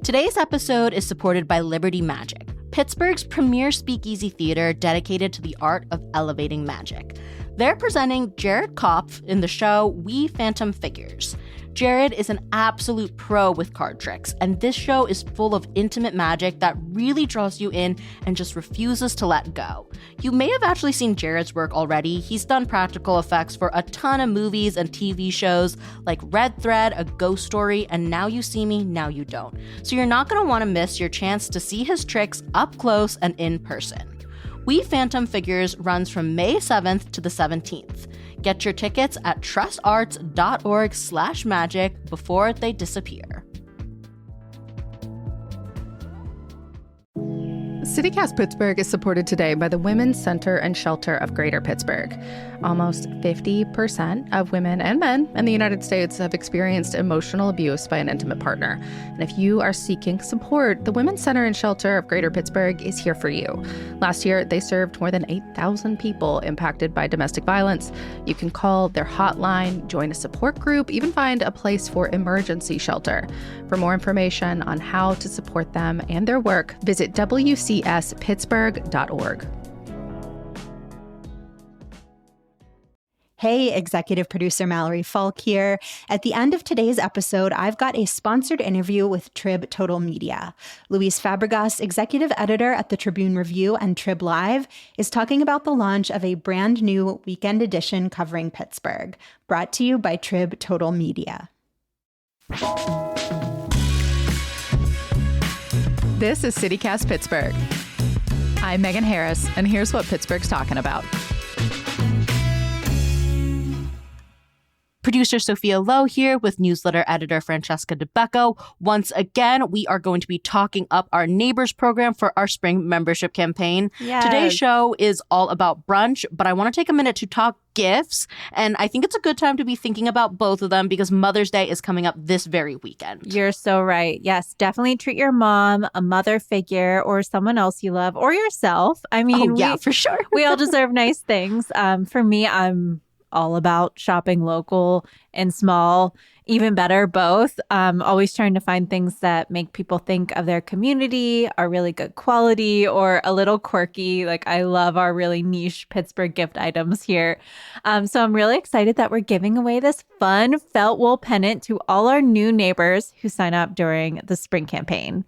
Today's episode is supported by Liberty Magic, Pittsburgh's premier speakeasy theater dedicated to the art of elevating magic. They're presenting Jared Kopf in the show We Phantom Figures. Jared is an absolute pro with card tricks, and this show is full of intimate magic that really draws you in and just refuses to let go. You may have actually seen Jared's work already. He's done practical effects for a ton of movies and TV shows like Red Thread, A Ghost Story, and Now You See Me, Now You Don't. So you're not going to want to miss your chance to see his tricks up close and in person. We Phantom Figures runs from May 7th to the 17th. Get your tickets at trustarts.org/magic before they disappear. CityCast Pittsburgh is supported today by the Women's Center and Shelter of Greater Pittsburgh. Almost 50% of women and men in the United States have experienced emotional abuse by an intimate partner. And if you are seeking support, the Women's Center and Shelter of Greater Pittsburgh is here for you. Last year, they served more than 8,000 people impacted by domestic violence. You can call their hotline, join a support group, even find a place for emergency shelter. For more information on how to support them and their work, visit wcspittsburgh.org. Hey, executive producer Mallory Falk here. At the end of today's episode, I've got a sponsored interview with Trib Total Media. Luis Fabregas, executive editor at the Tribune Review and Trib Live, is talking about the launch of a brand new weekend edition covering Pittsburgh, brought to you by Trib Total Media. This is CityCast Pittsburgh. I'm Megan Harris, and here's what Pittsburgh's talking about. Producer Sophia Lo here with newsletter editor Francesca Dabecco. Once again, we are going to be talking up our Neighbors program for our spring membership campaign. Yes. Today's show is all about brunch, but I want to take a minute to talk gifts. And I think it's a good time to be thinking about both of them because Mother's Day is coming up this very weekend. You're so right. Yes, definitely treat your mom, a mother figure, or someone else you love, or yourself. I mean, for sure. We all deserve nice things. For me, I'm all about shopping local and small, even better, both. Always trying to find things that make people think of their community, are really good quality, or a little quirky. Like, I love our really niche Pittsburgh gift items here. So I'm really excited that we're giving away this fun felt wool pennant to all our new neighbors who sign up during the spring campaign.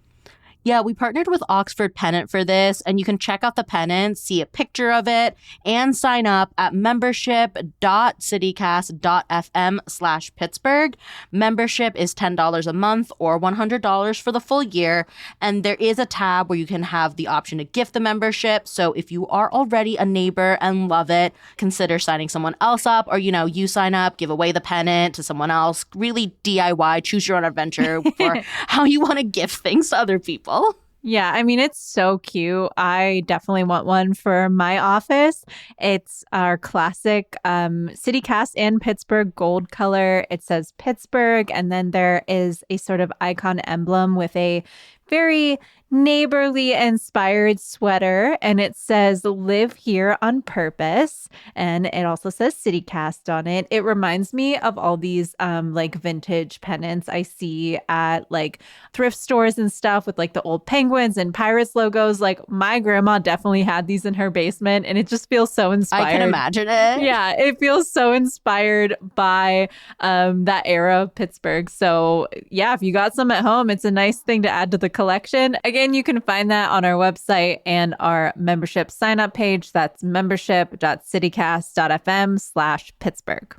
Yeah, we partnered with Oxford Pennant for this, and you can check out the pennant, see a picture of it, and sign up at membership.citycast.fm/Pittsburgh. Membership is $10 a month or $100 for the full year, and there is a tab where you can have the option to gift the membership. So if you are already a neighbor and love it, consider signing someone else up, or, you sign up, give away the pennant to someone else. Really DIY, choose your own adventure for how you want to gift things to other people. Yeah, I mean, it's so cute. I definitely want one for my office. It's our classic CityCast and Pittsburgh gold color. It says Pittsburgh, and then there is a sort of icon emblem with a very neighborly inspired sweater, and it says live here on purpose, and it also says CityCast on it. It reminds me of all these like vintage pennants I see at like thrift stores and stuff with like the old penguins and pirates logos. Like, my grandma definitely had these in her basement, and it just feels so inspired. I can imagine it. Yeah, it feels so inspired by that era of Pittsburgh. So yeah, if you got some at home, it's a nice thing to add to the collection. Again, you can find that on our website and our membership sign-up page. That's membership.citycast.fm/Pittsburgh.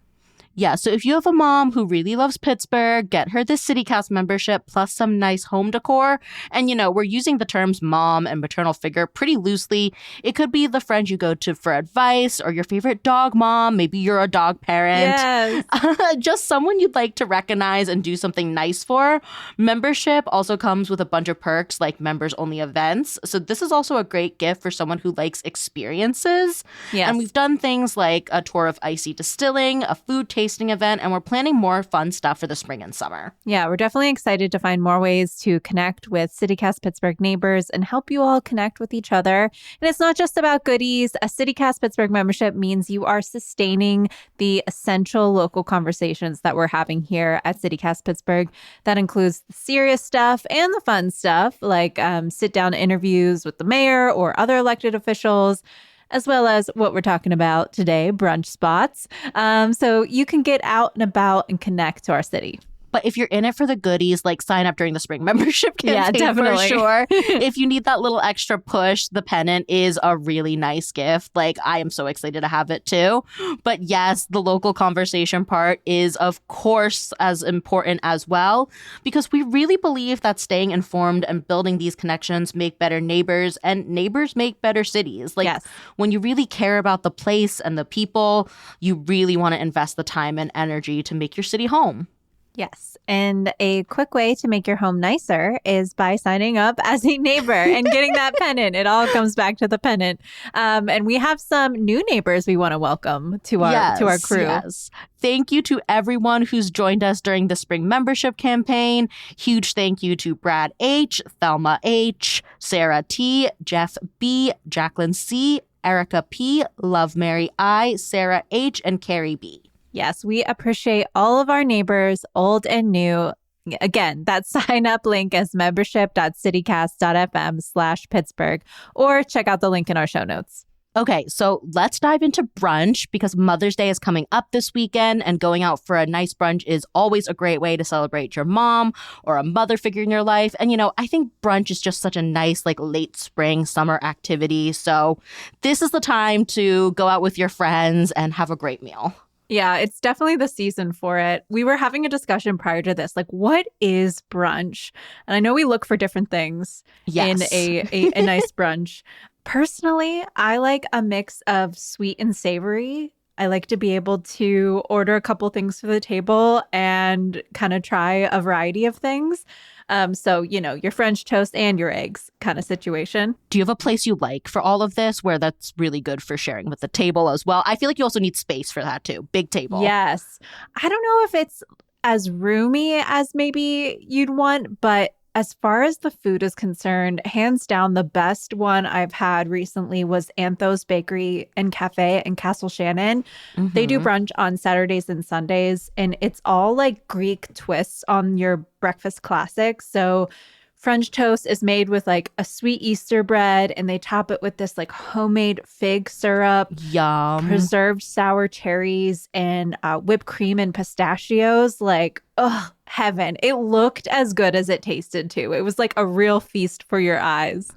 Yeah, so if you have a mom who really loves Pittsburgh, get her this CityCast membership plus some nice home decor. And, we're using the terms mom and maternal figure pretty loosely. It could be the friend you go to for advice or your favorite dog mom. Maybe you're a dog parent. Yes. Just someone you'd like to recognize and do something nice for. Membership also comes with a bunch of perks like members-only events. So this is also a great gift for someone who likes experiences. Yes. And we've done things like a tour of Icy Distilling, a food tasting, tasting event, and we're planning more fun stuff for the spring and summer. Yeah, we're definitely excited to find more ways to connect with CityCast Pittsburgh neighbors and help you all connect with each other. And it's not just about goodies. A CityCast Pittsburgh membership means you are sustaining the essential local conversations that we're having here at CityCast Pittsburgh. That includes the serious stuff and the fun stuff, like sit-down interviews with the mayor or other elected officials, as well as what we're talking about today, brunch spots. So you can get out and about and connect to our city. But if you're in it for the goodies, like sign up during the spring membership campaign, definitely. for sure. If you need that little extra push, the pennant is a really nice gift. Like, I am so excited to have it too. But yes, the local conversation part is, of course, as important as well, because we really believe that staying informed and building these connections make better neighbors, and neighbors make better cities. Like, Yes. When you really care about the place and the people, you really want to invest the time and energy to make your city home. Yes. And a quick way to make your home nicer is by signing up as a neighbor and getting that pennant. It all comes back to the pennant. And we have some new neighbors we want to welcome to our crew. Yes. Thank you to everyone who's joined us during the spring membership campaign. Huge thank you to Brad H., Thelma H., Sarah T., Jeff B., Jacqueline C., Erica P., Love Mary I., Sarah H., and Carrie B. Yes, we appreciate all of our neighbors, old and new. Again, that sign up link is membership.citycast.fm/Pittsburgh, or check out the link in our show notes. Okay, so let's dive into brunch, because Mother's Day is coming up this weekend, and going out for a nice brunch is always a great way to celebrate your mom or a mother figure in your life. And, I think brunch is just such a nice, like, late spring, summer activity. So this is the time to go out with your friends and have a great meal. Yeah, it's definitely the season for it. We were having a discussion prior to this, like, what is brunch? And I know we look for different things in a nice brunch. Personally, I like a mix of sweet and savory. I like to be able to order a couple things for the table and kind of try a variety of things. So, your French toast and your eggs kind of situation. Do you have a place you like for all of this where that's really good for sharing with the table as well? I feel like you also need space for that too. Big table. Yes. I don't know if it's as roomy as maybe you'd want, but as far as the food is concerned, hands down, the best one I've had recently was Anthos Bakery and Cafe in Castle Shannon. Mm-hmm. They do brunch on Saturdays and Sundays, and it's all like Greek twists on your breakfast classics. So French toast is made with like a sweet Easter bread, and they top it with this like homemade fig syrup, yum, preserved sour cherries, and whipped cream and pistachios. Like, ugh, heaven. It looked as good as it tasted too. It was like a real feast for your eyes.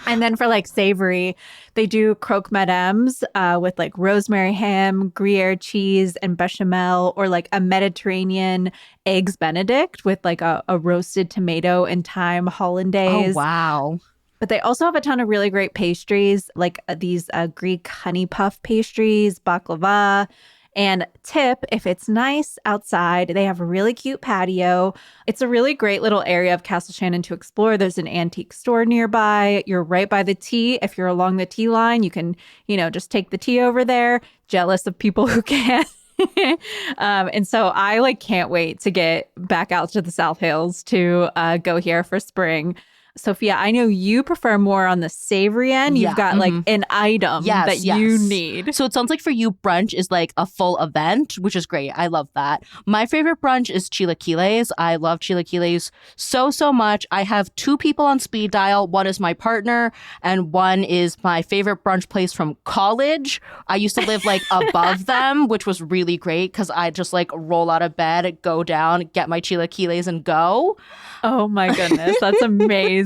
And then for like savory, they do croque madames with like rosemary ham, Gruyere cheese, and bechamel, or like a Mediterranean eggs Benedict with like a roasted tomato and thyme hollandaise. Oh, wow. But they also have a ton of really great pastries, like these Greek honey puff pastries, baklava. And tip, if it's nice outside, they have a really cute patio. It's a really great little area of Castle Shannon to explore. There's an antique store nearby. You're right by the T. If you're along the T line, you can, just take the T over there. Jealous of people who can't. And so I can't wait to get back out to the South Hills to go here for spring. Sophia, I know you prefer more on the savory end. You've got like an item that you need. So it sounds like for you, brunch is like a full event, which is great. I love that. My favorite brunch is chilaquiles. I love chilaquiles so much. I have two people on speed dial. One is my partner, and one is my favorite brunch place from college. I used to live like above them, which was really great because I just like roll out of bed, go down, get my chilaquiles, and go. Oh my goodness, that's amazing.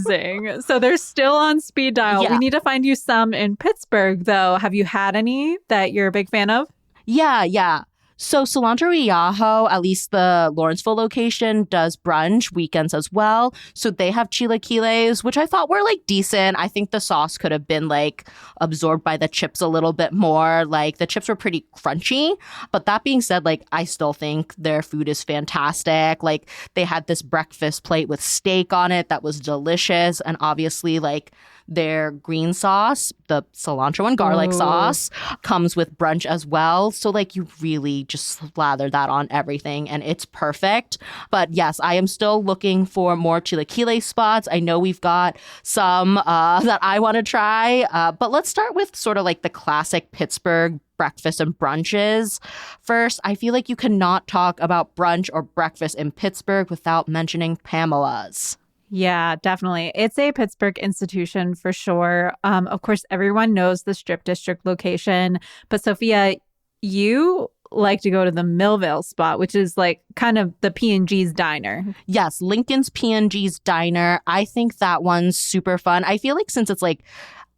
So they're still on speed dial. Yeah. We need to find you some in Pittsburgh, though. Have you had any that you're a big fan of? Yeah. So Cilantro y Ajo, at least the Lawrenceville location, does brunch weekends as well. So they have chilaquiles, which I thought were like decent. I think the sauce could have been like absorbed by the chips a little bit more. Like the chips were pretty crunchy. But that being said, like I still think their food is fantastic. Like they had this breakfast plate with steak on it that was delicious. And obviously like Their green sauce, the cilantro and garlic sauce, comes with brunch as well. So like you really just slather that on everything and it's perfect. But yes, I am still looking for more chilaquile spots. I know we've got some that I want to try. But let's start with sort of like the classic Pittsburgh breakfast and brunches. First, I feel like you cannot talk about brunch or breakfast in Pittsburgh without mentioning Pamela's. Yeah, definitely. It's a Pittsburgh institution for sure. Of course, everyone knows the Strip District location. But Sophia, you like to go to the Millvale spot, which is like kind of the P&G's diner. Yes, Lincoln's P&G's diner. I think that one's super fun. I feel like since it's like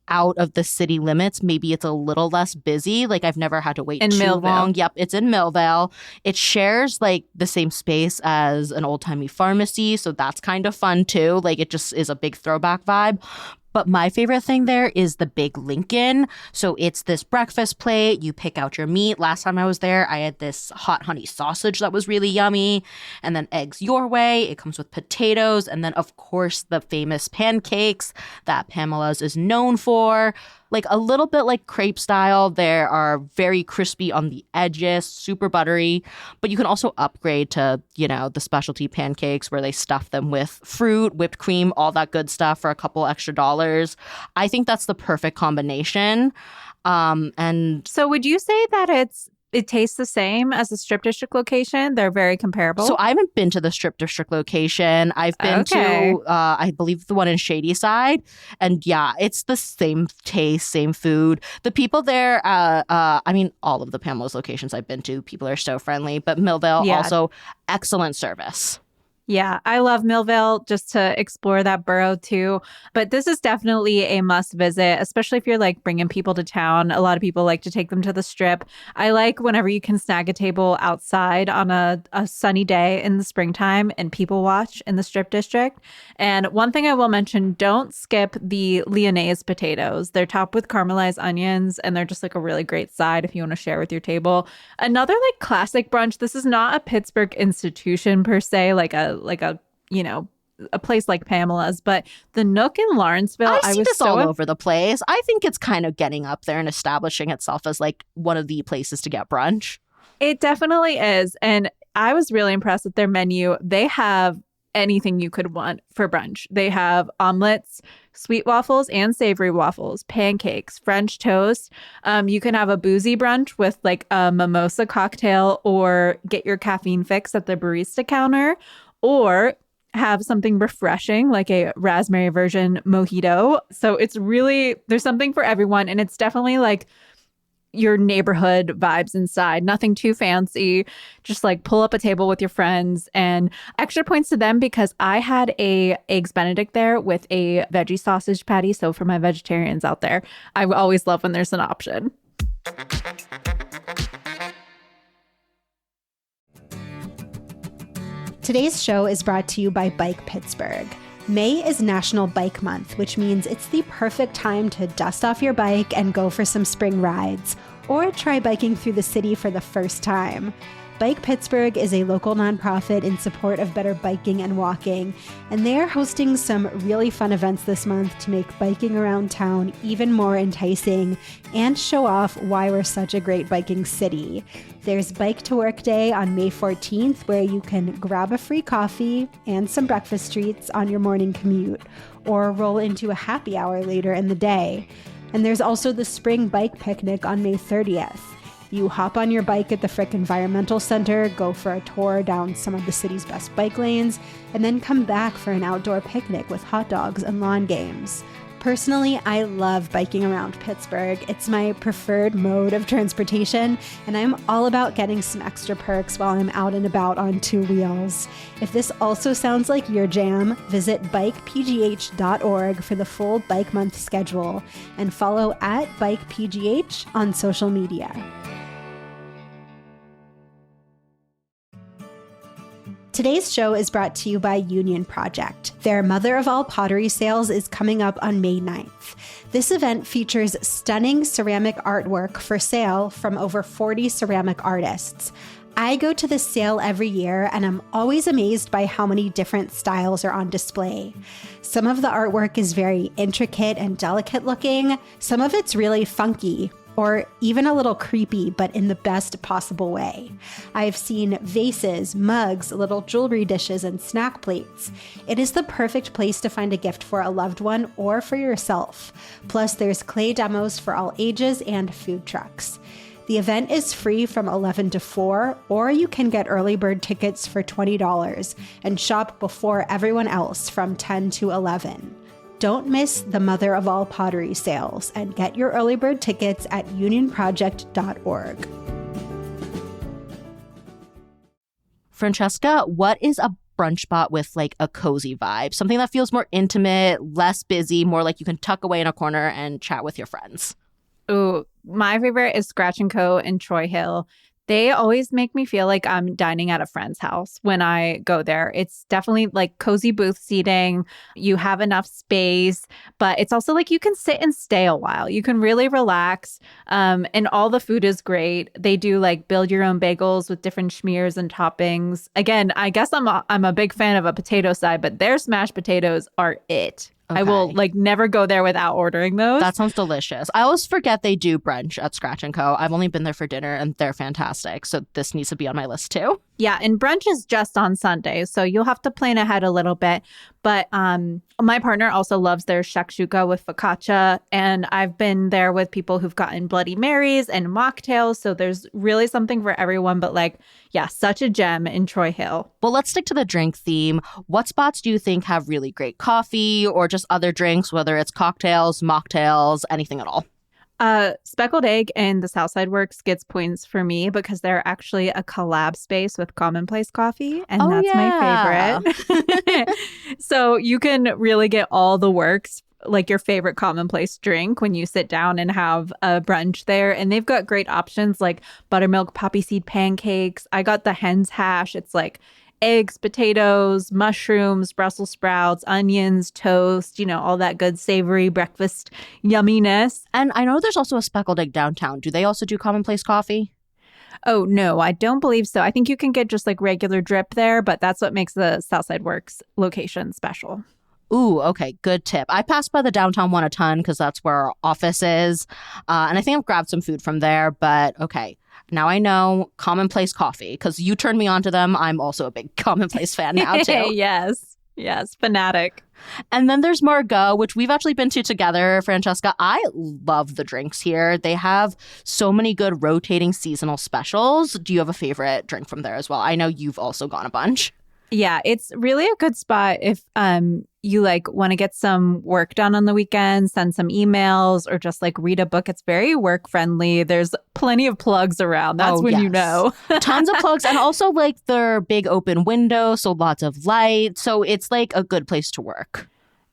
out of the city limits, maybe it's a little less busy. Like I've never had to wait too long. Yep, it's in Millvale. It shares like the same space as an old-timey pharmacy, so that's kind of fun too. Like it just is a big throwback vibe. But my favorite thing there is the Big Lincoln. So it's this breakfast plate. You pick out your meat. Last time I was there, I had this hot honey sausage that was really yummy. And then eggs your way. It comes with potatoes. And then, of course, the famous pancakes that Pamela's is known for. Like a little bit like crepe style. They are very crispy on the edges, super buttery. But you can also upgrade to, you know, the specialty pancakes where they stuff them with fruit, whipped cream, all that good stuff for a couple extra dollars. I think that's the perfect combination. And so would you say that it tastes the same as the Strip District location? They're very comparable. So I haven't been to the Strip District location. I've been to, I believe, the one in Shadyside. And yeah, it's the same taste, same food. The people there, I mean, all of the Pamela's locations I've been to, people are so friendly. But Millvale, also excellent service. Yeah, I love Millvale just to explore that borough too. But this is definitely a must visit, especially if you're like bringing people to town. A lot of people like to take them to the Strip. I like whenever you can snag a table outside on a sunny day in the springtime and people watch in the Strip District. And one thing I will mention, don't skip the Lyonnaise potatoes. They're topped with caramelized onions and they're just like a really great side if you want to share with your table. Another like classic brunch. This is not a Pittsburgh institution per se, like a you know, a place like Pamela's, but the Nook in Lawrenceville, I see this all over the place. I think it's kind of getting up there and establishing itself as like one of the places to get brunch. It definitely is. And I was really impressed with their menu. They have anything you could want for brunch. They have omelets, sweet waffles and savory waffles, pancakes, French toast. You can have a boozy brunch with like a mimosa cocktail or get your caffeine fix at the barista counter, or have something refreshing like a raspberry version mojito. So it's really, there's something for everyone. And it's definitely like your neighborhood vibes inside. Nothing too fancy. Just like pull up a table with your friends. And extra points to them because I had a eggs Benedict there with a veggie sausage patty. So for my vegetarians out there, I always love when there's an option. Today's show is brought to you by Bike Pittsburgh. May is National Bike Month, which means it's the perfect time to dust off your bike and go for some spring rides, or try biking through the city for the first time. Bike Pittsburgh is a local nonprofit in support of better biking and walking, and they're hosting some really fun events this month to make biking around town even more enticing and show off why we're such a great biking city. There's Bike to Work Day on May 14th, where you can grab a free coffee and some breakfast treats on your morning commute, or roll into a happy hour later in the day. And there's also the Spring Bike Picnic on May 30th. You hop on your bike at the Frick Environmental Center, go for a tour down some of the city's best bike lanes, and then come back for an outdoor picnic with hot dogs and lawn games. Personally, I love biking around Pittsburgh. It's my preferred mode of transportation, and I'm all about getting some extra perks while I'm out and about on two wheels. If this also sounds like your jam, visit bikepgh.org for the full Bike Month schedule, and follow @bikepgh on social media. Today's show is brought to you by Union Project. Their Mother of All Pottery sales is coming up on May 9th. This event features stunning ceramic artwork for sale from over 40 ceramic artists. I go to this sale every year and I'm always amazed by how many different styles are on display. Some of the artwork is very intricate and delicate looking. Some of it's really funky or even a little creepy, but in the best possible way. I've seen vases, mugs, little jewelry dishes, and snack plates. It is the perfect place to find a gift for a loved one or for yourself. Plus, there's clay demos for all ages and food trucks. The event is free from 11 to 4, or you can get early bird tickets for $20 and shop before everyone else from 10 to 11. Don't miss the mother of all pottery sales and get your early bird tickets at unionproject.org. Francesca, what is a brunch spot with like a cozy vibe? Something that feels more intimate, less busy, more like you can tuck away in a corner and chat with your friends. Ooh, my favorite is Scratch & Co. in Troy Hill. They always make me feel like I'm dining at a friend's house when I go there. It's definitely like cozy booth seating. You have enough space, but it's also like you can sit and stay a while. You can really relax. And all the food is great. They do like build your own bagels with different schmears and toppings. Again, I guess I'm a big fan of a potato side, but their smashed potatoes are it. Okay. I will like never go there without ordering those. That sounds delicious. I always forget they do brunch at Scratch & Co. I've only been there for dinner and they're fantastic. So this needs to be on my list too. Yeah, and brunch is just on Sundays, so you'll have to plan ahead a little bit. But my partner also loves their shakshuka with focaccia, and I've been there with people who've gotten Bloody Marys and mocktails, so there's really something for everyone. But like, yeah, such a gem in Troy Hill. Well, let's stick to the drink theme. What spots do you think have really great coffee or just other drinks, whether it's cocktails, mocktails, anything at all? Speckled Egg and the Southside Works gets points for me because they're actually a collab space with Commonplace Coffee, and that's my favorite. So you can really get all the works, like your favorite Commonplace drink, when you sit down and have a brunch there. And they've got great options like buttermilk poppy seed pancakes. I got the hen's hash. It's like eggs, potatoes, mushrooms, Brussels sprouts, onions, toast, all that good savory breakfast yumminess. And I know there's also a Speckled Egg downtown. Do they also do Commonplace Coffee? Oh, no, I don't believe so. I think you can get just like regular drip there, but that's what makes the Southside Works location special. Ooh, okay, good tip. I pass by the downtown one a ton because that's where our office is. And I think I've grabbed some food from there, but okay. Now I know Commonplace Coffee because you turned me on to them. I'm also a big Commonplace fan now too. Yes, fanatic. And then there's Margot, which we've actually been to together, Francesca. I love the drinks here. They have so many good rotating seasonal specials. Do you have a favorite drink from there as well? I know you've also gone a bunch. Yeah, it's really a good spot if you like want to get some work done on the weekend, send some emails, or just like read a book. It's very work friendly. There's plenty of plugs around. That's when you know. Tons of plugs, and also like their big open window, so lots of light. So it's like a good place to work.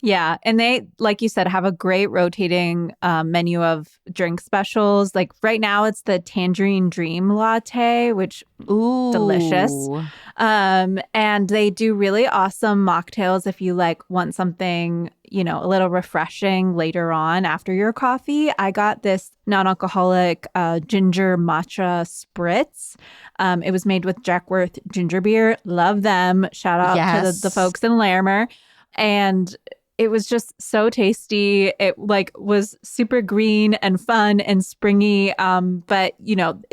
Yeah. And they, like you said, have a great rotating menu of drink specials. Like right now, it's the Tangerine Dream Latte, which, delicious. And they do really awesome mocktails if you like want something, a little refreshing later on after your coffee. I got this non-alcoholic ginger matcha spritz. It was made with Jackworth ginger beer. Love them. Shout out to the folks in Larimer. And it was just so tasty. It was super green and fun and springy. But,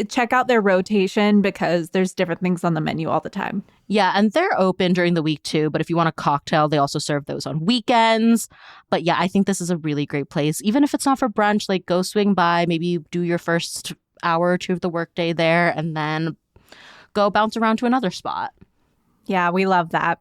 check out their rotation because there's different things on the menu all the time. Yeah, and they're open during the week too. But if you want a cocktail, they also serve those on weekends. But yeah, I think this is a really great place. Even if it's not for brunch, like go swing by, maybe do your first hour or two of the workday there and then go bounce around to another spot. Yeah, we love that.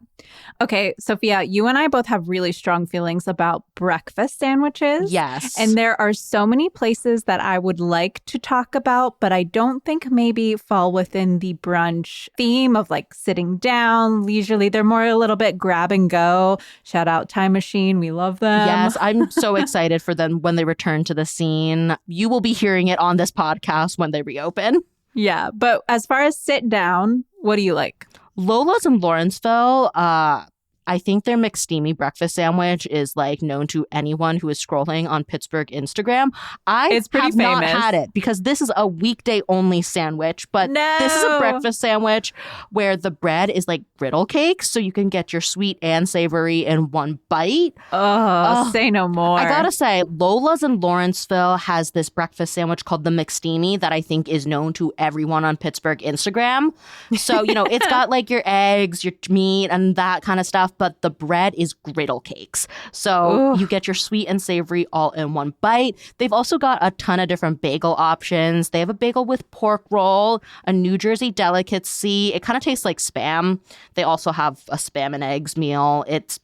Okay, Sophia, you and I both have really strong feelings about breakfast sandwiches. Yes. And there are so many places that I would like to talk about, but I don't think maybe fall within the brunch theme of like sitting down leisurely. They're more a little bit grab and go. Shout out Time Machine. We love them. Yes, I'm so excited for them when they return to the scene. You will be hearing it on this podcast when they reopen. Yeah, but as far as sit down, what do you like? Lola's in Lawrenceville, I I think their McSteamy breakfast sandwich is like known to anyone who is scrolling on Pittsburgh Instagram. It's pretty have famous. not had it because this is a weekday only sandwich, but this is a breakfast sandwich where the bread is like griddle cakes, so you can get your sweet and savory in one bite. Oh, say no more. I gotta say, Lola's in Lawrenceville has this breakfast sandwich called the McSteamy that I think is known to everyone on Pittsburgh Instagram. So, it's got like your eggs, your meat, and that kind of stuff, but the bread is griddle cakes. So you get your sweet and savory all in one bite. They've also got a ton of different bagel options. They have a bagel with pork roll, a New Jersey delicacy. It kind of tastes like Spam. They also have a Spam and eggs meal. It's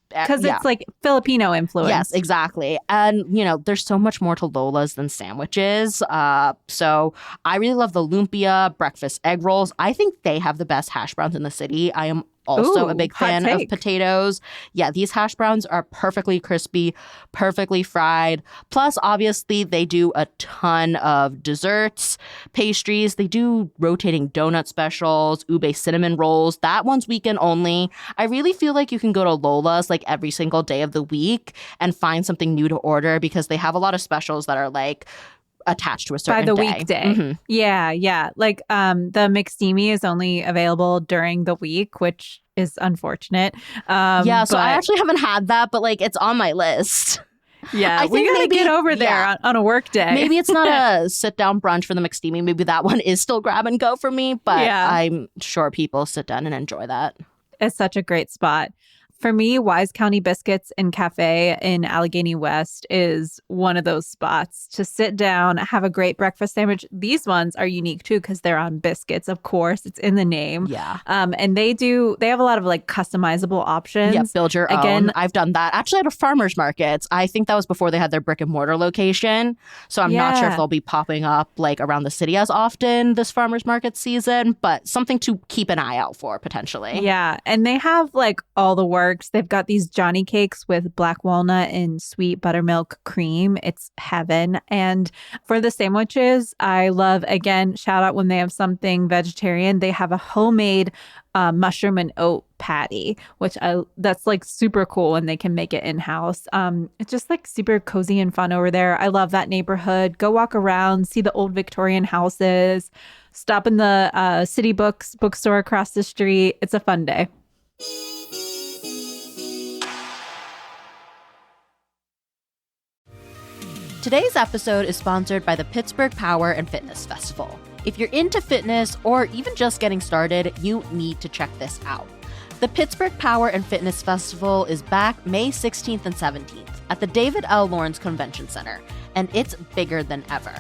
like Filipino influence. Yes, exactly. And, there's so much more to Lola's than sandwiches. So I really love the lumpia, breakfast egg rolls. I think they have the best hash browns in the city. I am also a big fan of potatoes. Yeah, these hash browns are perfectly crispy, perfectly fried. Plus, obviously, they do a ton of desserts, pastries. They do rotating donut specials, ube cinnamon rolls. That one's weekend only. I really feel like you can go to Lola's like every single day of the week and find something new to order because they have a lot of specials that are like attached to a certain by the day. weekday. Mm-hmm. Yeah. Like the McSteamy is only available during the week, which is unfortunate. So I actually haven't had that, but like it's on my list. Yeah, we gotta get over there on a work day. Maybe it's not a sit-down brunch for the McSteamy. Maybe that one is still grab and go for me, but I'm sure people sit down and enjoy that. It's such a great spot. For me, Wise County Biscuits and Cafe in Allegheny West is one of those spots to sit down, have a great breakfast sandwich. These ones are unique too because they're on biscuits. Of course, it's in the name. Yeah. And they have a lot of like customizable options. Yeah, build your own. I've done that actually at a farmer's market. I think that was before they had their brick and mortar location. So I'm not sure if they'll be popping up like around the city as often this farmer's market season, but something to keep an eye out for potentially. Yeah. And they have like all the works. They've got these Johnny cakes with black walnut and sweet buttermilk cream. It's heaven. And for the sandwiches, I love, again, shout out when they have something vegetarian. They have a homemade mushroom and oat patty, that's like super cool and they can make it in-house. It's just like super cozy and fun over there. I love that neighborhood. Go walk around, see the old Victorian houses, stop in the City Books bookstore across the street. It's a fun day. Today's episode is sponsored by the Pittsburgh Power and Fitness Festival. If you're into fitness or even just getting started, you need to check this out. The Pittsburgh Power and Fitness Festival is back May 16th and 17th at the David L. Lawrence Convention Center, and it's bigger than ever.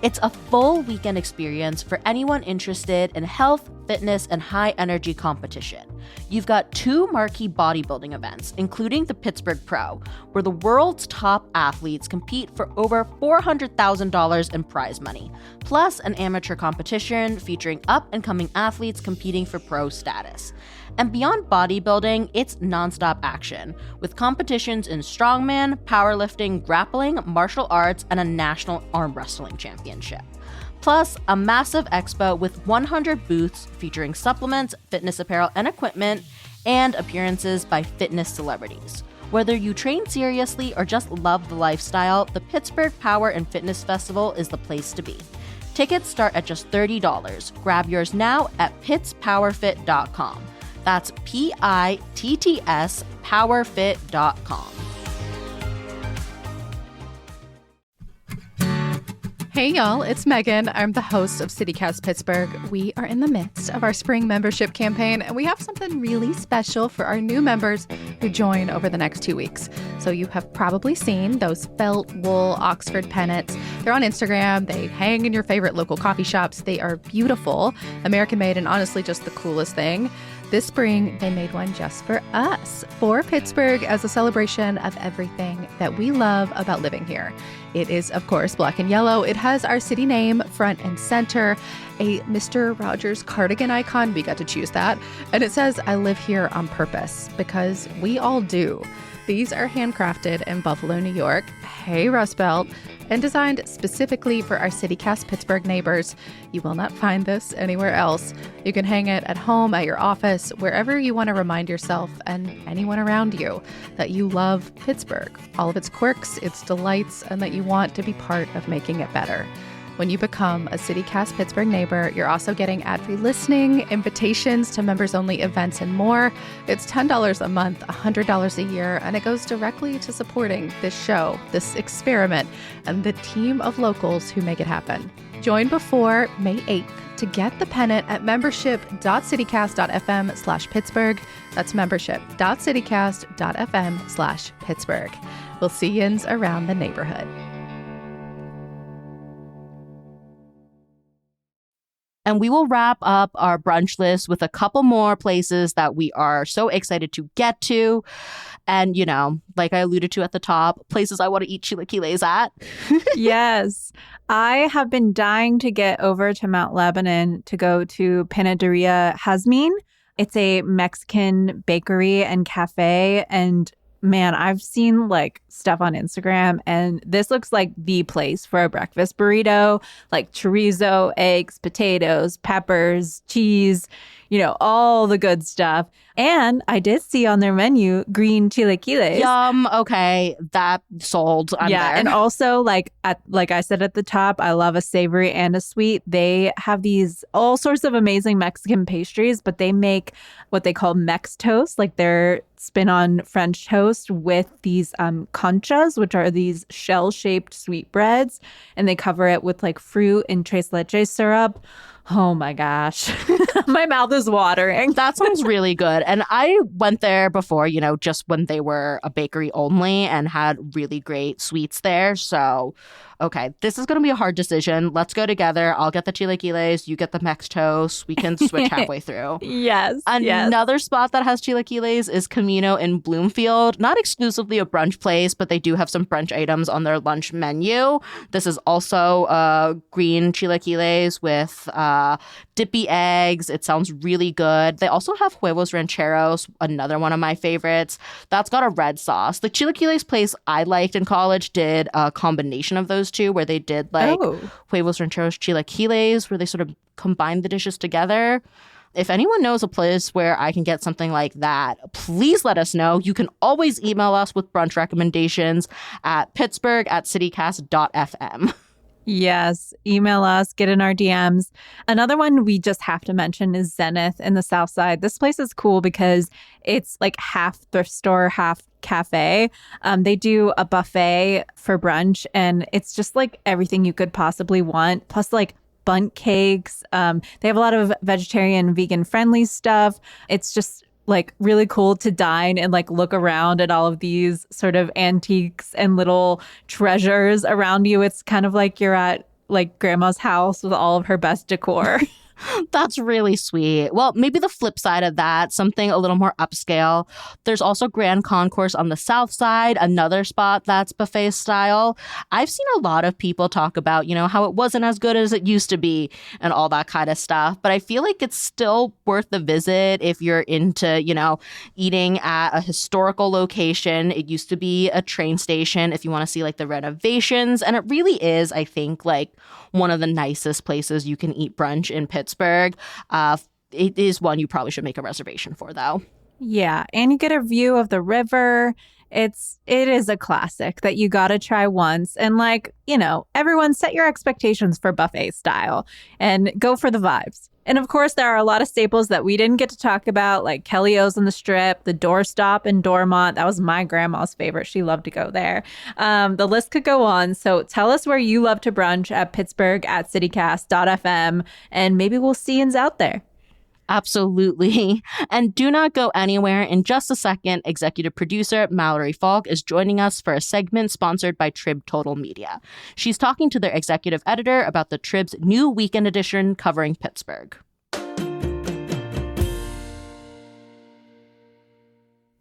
It's a full weekend experience for anyone interested in health, fitness, and high-energy competition. You've got 2 marquee bodybuilding events, including the Pittsburgh Pro, where the world's top athletes compete for over $400,000 in prize money, plus an amateur competition featuring up-and-coming athletes competing for pro status. And beyond bodybuilding, it's nonstop action, with competitions in strongman, powerlifting, grappling, martial arts, and a national arm wrestling championship. Plus, a massive expo with 100 booths featuring supplements, fitness apparel and equipment, and appearances by fitness celebrities. Whether you train seriously or just love the lifestyle, the Pittsburgh Power and Fitness Festival is the place to be. Tickets start at just $30. Grab yours now at pittspowerfit.com. That's PITTS powerfit.com. Hey y'all, it's Megan. I'm the host of CityCast Pittsburgh. We are in the midst of our spring membership campaign, and we have something really special for our new members who join over the next 2 weeks. So you have probably seen those felt wool Oxford pennants. They're on Instagram. They hang in your favorite local coffee shops. They are beautiful, American made, and honestly just the coolest thing. This spring, they made one just for us, for Pittsburgh, as a celebration of everything that we love about living here. It is, of course, black and yellow. It has our city name front and center, a Mr. Rogers cardigan icon. We got to choose that. And it says, "I live here on purpose," because we all do. These are handcrafted in Buffalo, New York. Hey, Rust Belt. and designed specifically for our CityCast Pittsburgh neighbors. You will not find this anywhere else. You can hang it at home, at your office, wherever you want to remind yourself and anyone around you that you love Pittsburgh, all of its quirks, its delights, and that you want to be part of making it better. When you become a CityCast Pittsburgh neighbor, you're also getting ad-free listening, invitations to members-only events, and more. It's $10 a month, $100 a year, and it goes directly to supporting this show, this experiment, and the team of locals who make it happen. Join before May 8th to get the pennant at membership.citycast.fm/Pittsburgh. That's membership.citycast.fm/Pittsburgh. We'll see yins around the neighborhood. And we will wrap up our brunch list with a couple more places that we are so excited to get to. And, you know, like I alluded to at the top, places I want to eat chilaquiles at. Yes. I have been dying to get over to Mount Lebanon to go to Panaderia Jazmin. It's a Mexican bakery and cafe. And man, I've seen like stuff on Instagram and this looks like the place for a breakfast burrito, like chorizo, eggs, potatoes, peppers, cheese, you know, all the good stuff. And I did see on their menu green chilaquiles. Yum. Okay. That sold. I'm there. And also like I said at the top, I love a savory and a sweet. They have these all sorts of amazing Mexican pastries, but they make what they call Mex toast, like their spin on French toast with these conchas, which are these shell-shaped sweetbreads. And they cover it with like fruit and tres leche syrup. Oh my gosh. My mouth is watering. That sounds really good. And I went there before, you know, just when they were a bakery only and had really great sweets there. So, okay, this is going to be a hard decision. Let's go together. I'll get the chilaquiles. You get the Mex toast. We can switch halfway through. Yes. Another spot that has chilaquiles is Camino in Bloomfield. Not exclusively a brunch place, but they do have some brunch items on their lunch menu. This is also green chilaquiles with dippy eggs. It sounds really good. They also have huevos rancheros, another one of my favorites. That's got a red sauce. The chilaquiles place I liked in college did a combination of those two where they did like huevos rancheros chilaquiles where they sort of combined the dishes together. If anyone knows a place where I can get something like that, please let us know. You can always email us with brunch recommendations at pittsburgh@citycast.fm. Yes. Email us, get in our DMs. Another one we just have to mention is Zenith in the South Side. This place is cool because it's like half thrift store, half cafe. They do a buffet for brunch and it's just like everything you could possibly want. Plus like bundt cakes. They have a lot of vegetarian, vegan friendly stuff. It's just like really cool to dine and like look around at all of these sort of antiques and little treasures around you. It's kind of like you're at like grandma's house with all of her best decor. That's really sweet. Well, maybe the flip side of that, something a little more upscale. There's also Grand Concourse on the South Side, another spot that's buffet style. I've seen a lot of people talk about, you know, how it wasn't as good as it used to be and all that kind of stuff. But I feel like it's still worth the visit if you're into, you know, eating at a historical location. It used to be a train station if you want to see like the renovations. And it really is, I think, like one of the nicest places you can eat brunch in Pittsburgh. It is one you probably should make a reservation for, though. Yeah, and you get a view of the river. It is a classic that you got to try once. And like, you know, everyone set your expectations for buffet style and go for the vibes. And of course, there are a lot of staples that we didn't get to talk about, like Kelly O's on the Strip, the Doorstop in Dormont. That was my grandma's favorite. She loved to go there. The list could go on. So tell us where you love to brunch at pittsburgh@citycast.fm, and maybe we'll see yous out there. Absolutely. And do not go anywhere. In just a second, executive producer Mallory Falk is joining us for a segment sponsored by Trib Total Media. She's talking to their executive editor about the Trib's new weekend edition covering Pittsburgh.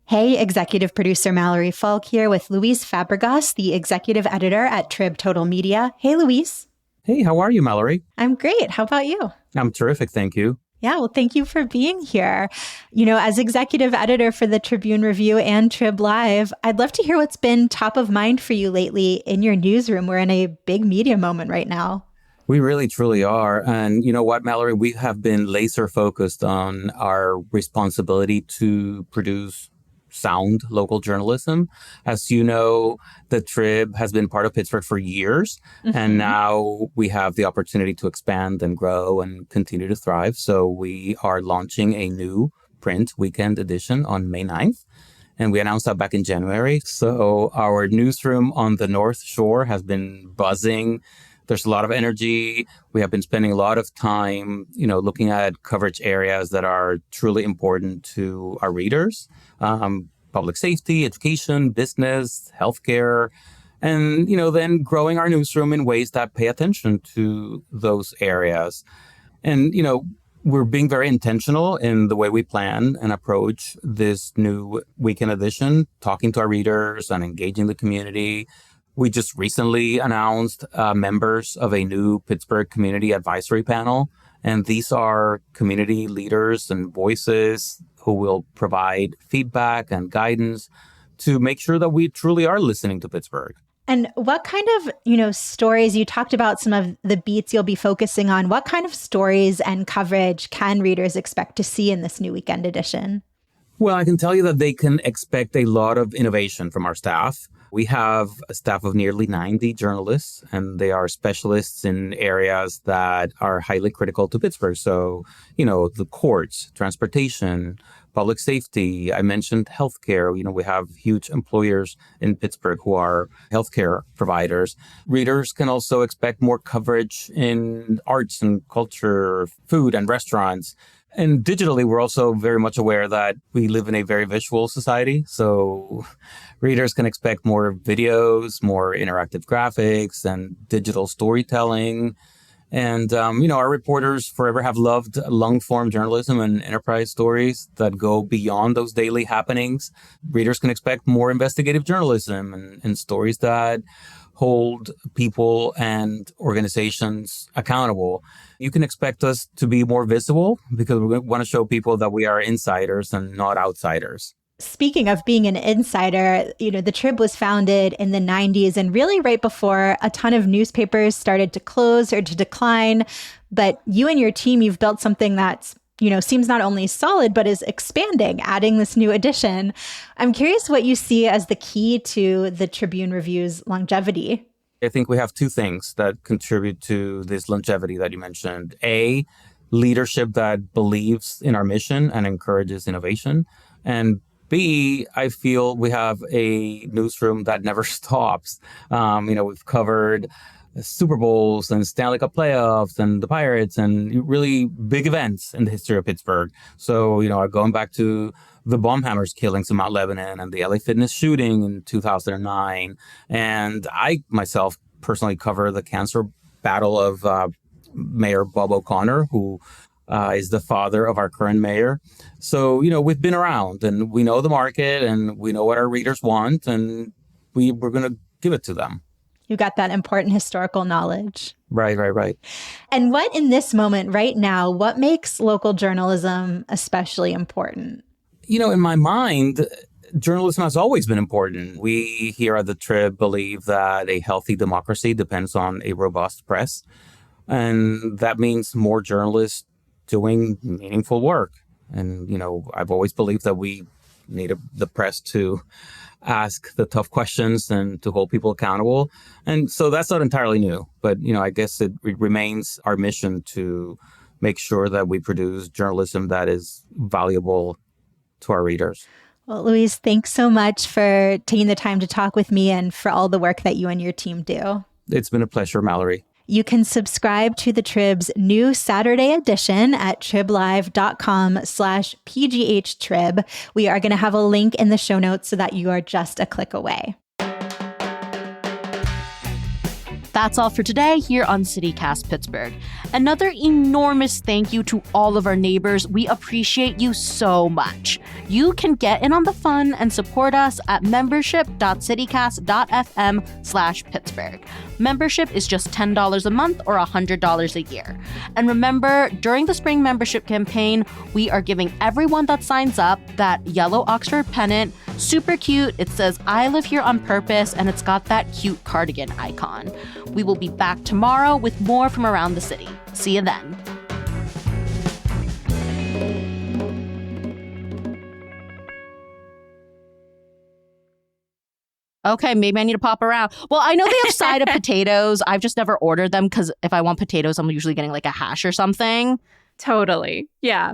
Hey, executive producer Mallory Falk here with Luis Fabregas, the executive editor at Trib Total Media. Hey, Luis. Hey, how are you, Mallory? I'm great. How about you? I'm terrific, thank you. Yeah, well, thank you for being here. As executive editor for the Tribune Review and Trib Live, I'd love to hear what's been top of mind for you lately in your newsroom. We're in a big media moment right now. We really, truly are. And you know what, Mallory? We have been laser focused on our responsibility to produce sound local journalism. As you know, the Trib has been part of Pittsburgh for years, and now we have the opportunity to expand and grow and continue to thrive. So we are launching a new print weekend edition on May 9th. And we announced that back in January. So our newsroom on the North Shore has been buzzing. There's a lot of energy. We have been spending a lot of time, looking at coverage areas that are truly important to our readers. Public safety, education, business, healthcare, and, then growing our newsroom in ways that pay attention to those areas. And, we're being very intentional in the way we plan and approach this new weekend edition, talking to our readers and engaging the community. We just recently announced members of a new Pittsburgh Community Advisory Panel. And these are community leaders and voices who will provide feedback and guidance to make sure that we truly are listening to Pittsburgh. And what kind of, stories, you talked about some of the beats you'll be focusing on. What kind of stories and coverage can readers expect to see in this new weekend edition? Well, I can tell you that they can expect a lot of innovation from our staff. We have a staff of nearly 90 journalists, and they are specialists in areas that are highly critical to Pittsburgh. So, the courts, transportation, public safety. I mentioned healthcare. We have huge employers in Pittsburgh who are healthcare providers. Readers can also expect more coverage in arts and culture, food and restaurants. And digitally, we're also very much aware that we live in a very visual society. So readers can expect more videos, more interactive graphics, and digital storytelling. And, our reporters forever have loved long-form journalism and enterprise stories that go beyond those daily happenings. Readers can expect more investigative journalism and stories that hold people and organizations accountable. You can expect us to be more visible because we want to show people that we are insiders and not outsiders. Speaking of being an insider, the Trib was founded in the 90s and really right before a ton of newspapers started to close or to decline. But you and your team, you've built something that's, seems not only solid, but is expanding, adding this new edition. I'm curious what you see as the key to the Tribune Review's longevity. I think we have two things that contribute to this longevity that you mentioned. A, leadership that believes in our mission and encourages innovation. And B, I feel we have a newsroom that never stops. We've covered Super Bowls and Stanley Cup playoffs and the Pirates and really big events in the history of Pittsburgh. So, going back to the bomb hammers killings in Mount Lebanon and the LA Fitness shooting in 2009. And I myself personally cover the cancer battle of Mayor Bob O'Connor, who is the father of our current mayor. So, we've been around and we know the market and we know what our readers want, and we're going to give it to them. You got that important historical knowledge. Right. And what in this moment right now, what makes local journalism especially important? In my mind, journalism has always been important. We here at the Trib believe that a healthy democracy depends on a robust press. And that means more journalists doing meaningful work. And, I've always believed that we need the press to ask the tough questions and to hold people accountable. And so that's not entirely new. But, I guess it remains our mission to make sure that we produce journalism that is valuable to our readers. Well, Luis, thanks so much for taking the time to talk with me and for all the work that you and your team do. It's been a pleasure, Mallory. You can subscribe to the Trib's new Saturday edition at triblive.com/PGHtrib. We are going to have a link in the show notes so that you are just a click away. That's all for today here on CityCast Pittsburgh. Another enormous thank you to all of our neighbors. We appreciate you so much. You can get in on the fun and support us at membership.citycast.fm/Pittsburgh. Membership is just $10 a month or $100 a year. And remember, during the spring membership campaign, we are giving everyone that signs up that yellow Oxford pennant. Super cute. It says, "I live here on purpose," and it's got that cute cardigan icon. We will be back tomorrow with more from around the city. See you then. Okay, maybe I need to pop around. Well, I know they have side of potatoes. I've just never ordered them because if I want potatoes, I'm usually getting like a hash or something. Totally. Yeah.